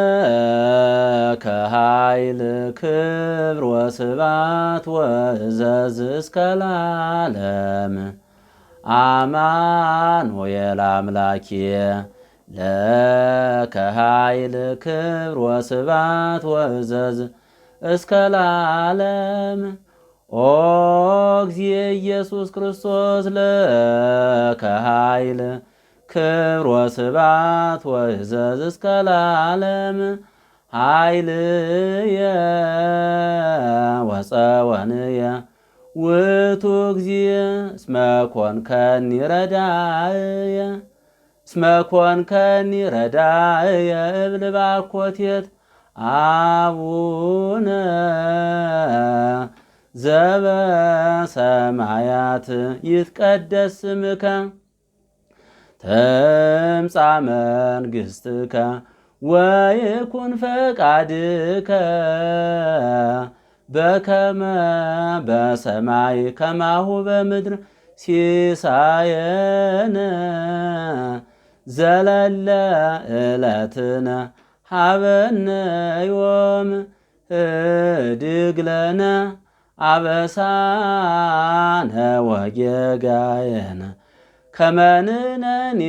ለከ ኃይል ክብር ወስባት ወእዘዝ እስከ ለዓለም አማኑኤል አምላኬ ለከ ኃይል ክብር ወስባት ወእዘዝ እስከ ለዓለም ኦ እግዚእ ኢየሱስ ክርስቶስ ለከ ኃይል ክብር ወስባት ወእዘዝ እስከ ለዓለም ኃይልየ ወፀወንየ ውእቱ እግዚእ እስመ ኮንከኒ ረዳእየ እስመ ኮንከኒ ረዳእየ እብል ባኮቴት አቡነ ዘበሰማያት ይትቀደስ ስምከ ትምጻእ መንግሥትከ ወይኩን ፈቃድከ በከመ በሰማይ ከማሁ በምድር ሲሳየነ ዘለለ ዕለትነ ሀበነ ዮም ህድግ ለነ አበሳነ ወጌጋየነ ከመ ንሕነኒ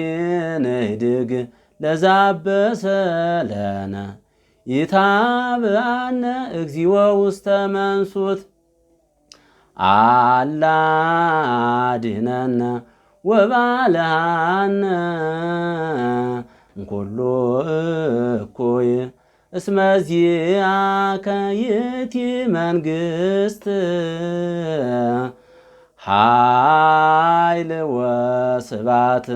ንህድግ ለዘአበሰ ለነ ኢታብአነ እግዚኦ ውስተ መንሱት አላ አድኅነነ ወባልሐነ እምኩሉ እኩይ እስመ ዚአከ ይእቲ መንግሥት ኃይል ወስብሐት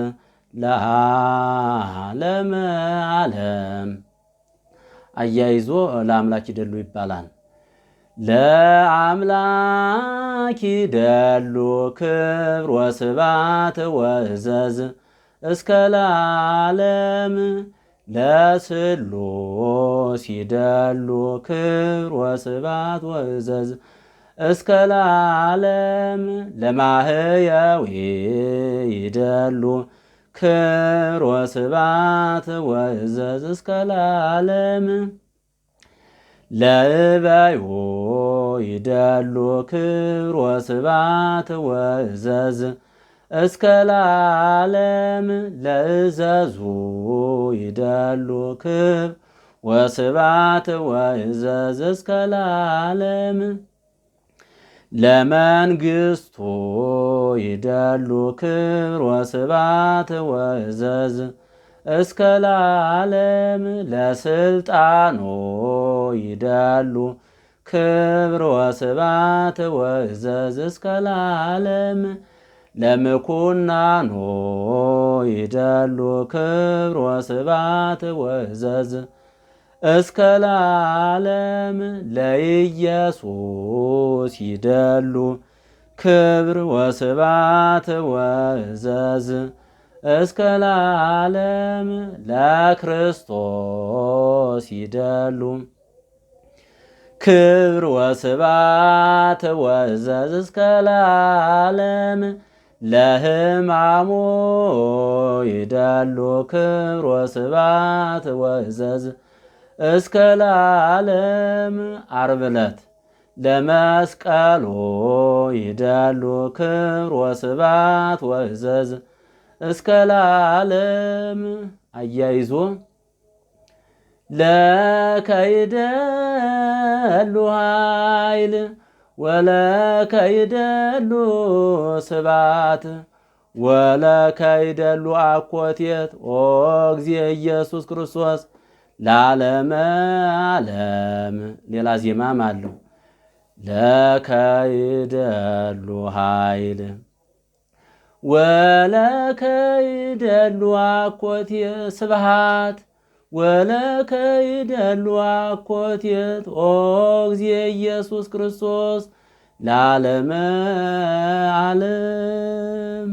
ለዓለመ ዓለም። አያይዞ ለአምላክ ይደሉ ይባላል። ለአምላክ ይደሉ ክብር ወስብሐት ወእዘዝ እስከ ለዓለም ለስሉስ ይደሉ ክብር ወስብሐት ወእዘዝ እስከ ለዓለም ለማህየዊ ይደሉ ክብር ወስብሐት ወእዘዝ እስከ ለዓለም ለእበዩ ይደሉ ክብር ወስብሐት ወእዘዝ እስከ ለዓለም ለእዘዙ ይደሉ ክብር ወስብሐት ወእዘዝ እስከ ለዓለም ለመንግሥቱ ይደሉ ክብር ወስብሐት ወእዘዝ እስከ ለዓለም ለስልጣኑ ይደሉ ክብር ወስብሐት ወእዘዝ እስከ ለዓለም ለምኩናኑ ይደሉ ክብር ወስብሐት ወእዘዝ እስከ ለዓለም ለኢየሱስ ይደሉ ክብር ወስብሐት ወእዘዝ እስከ ለዓለም ለክርስቶስ ይደሉ ክብር ወስብሐት ወእዘዝ እስከ ለዓለም ለሕማሙ ይደሉ ክብር ወስብሐት ወእዘዝ እስከ ለዓለም ዓርብ ዕለት ለመስቀሉ ይደሉ ክብር ወስብሐት ወእዘዝ እስከ ለዓለም። አያይዞ ለከ ይደሉ ኃይል ወለከ ይደሉ ስብሐት ወለከ ይደሉ አኮቴት ኦ እግዚእ ኢየሱስ ክርስቶስ ለዓለመ ዓለም። ሌላ ዜማም አለው። ለከ ይደሉ ኃይል ወለከ ይደሉ አኮቴት ስብሐት ወለከ ይደሉ አኮቴት ኦ እግዚእ ኢየሱስ ክርስቶስ ለዓለመ ዓለም።